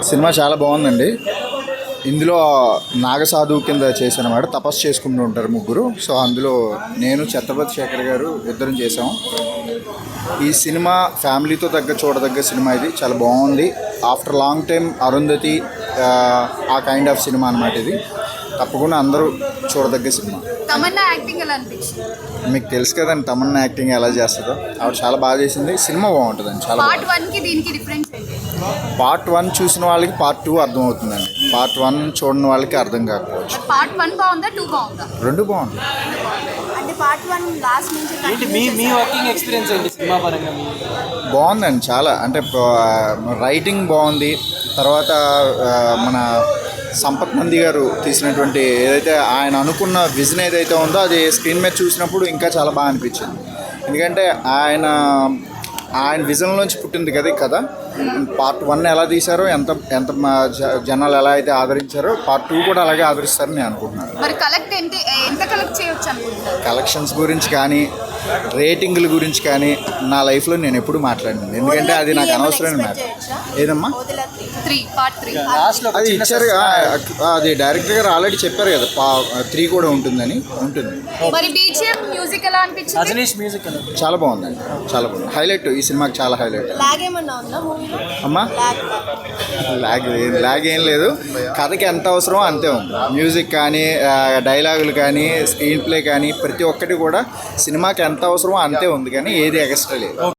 Cinema చాలా బాగుందండి. ఇందులో నాగసాధువు కింద చేశానమాట. తపస్సు చేసుకుంటూ ఉంటారు ముగ్గురు. సో అందులో నేను ఛత్రపతి శేఖర్ గారు ఇద్దరం చేసాం. ఈ సినిమా ఫ్యామిలీతో చూడదగ్గ సినిమా. ఇది చాలా బాగుంది. ఆఫ్టర్ లాంగ్ టైం అరుంధతి ఆ కైండ్ ఆఫ్ సినిమా అనమాట ఇది. తప్పకుండా అందరూ చూడదగ్గ సినిమా. తమన్నా యాక్టింగ్ ఎలా అనిపించింది? మీకు తెలుసు కదండి తమన్నా యాక్టింగ్ ఎలా చేస్తుందో. ఆవిడ చాలా బాగా చేసింది. సినిమా బాగుంటుందండి. చాలా పార్ట్ 1 కి దీనికి డిఫరెన్స్ ఏంటి? పార్ట్ 1 చూసిన వాళ్ళకి పార్ట్ 2 అర్థం అవుతుందండి. పార్ట్ 1 చూడని వాళ్ళకి అర్థం కాకపోవచ్చు. పార్ట్ 1 బాగుందా 2 బాగుందా? రెండు బాగుంది. అంటే పార్ట్ 1 లాస్ట్ నుంచి ఏంటి మీ వర్కింగ్ ఎక్స్పీరియన్స్ ఏంటి సినిమా పరంగా? బాగుందండి చాలా. అంటే రైటింగ్ బాగుంది. తర్వాత మన సంపత్ నంది గారు తీసినటువంటి ఏదైతే ఆయన అనుకున్న విజన్ ఏదైతే ఉందో అది స్క్రీన్ మీద చూసినప్పుడు ఇంకా చాలా బాగా అనిపించింది. ఎందుకంటే ఆయన విజన్లోంచి పుట్టింది కదా ఈ కథ. పార్ట్ 1 ఎలా తీశారో ఎంత జనాలు ఎలా అయితే ఆదరించారో పార్ట్ 2 కూడా అలాగే ఆదరిస్తారని నేను అనుకుంటున్నాను. మరి ఎంత కలెక్ట్ చేయొచ్చు అనుకుంటున్నారు? కలెక్షన్స్ గురించి కానీ రేటింగ్ల గురించి కానీ నా లైఫ్లో నేను ఎప్పుడు మాట్లాడినాను. ఎందుకంటే అది నాకు అనవసరమైన మ్యాటర్. ఏదమ్మా పార్ట్ 3 అది ఇచ్చారు. అది డైరెక్టర్ గారు ఆల్రెడీ చెప్పారు కదా 3 కూడా ఉంటుందని. ఉంటుంది. మరి బీజిఎం మ్యూజిక్ ఎలా అనిపించింది? రజనీష్ మ్యూజిక్ చాలా బాగుందండి. చాలా బాగుంది. హైలైట్ ఈ సినిమాకి చాలా హైలైట్. అమ్మా లాగ్ ఏం లేదు. కథకి ఎంత అవసరమో అంతే ఉంది. మ్యూజిక్ కానీ డైలాగులు కానీ స్క్రీన్ ప్లే కానీ ప్రతి ఒక్కటి కూడా సినిమాకి ఎంత అవసరమో అంతే ఉంది. కానీ ఏది ఎక్స్ట్రా లేదు.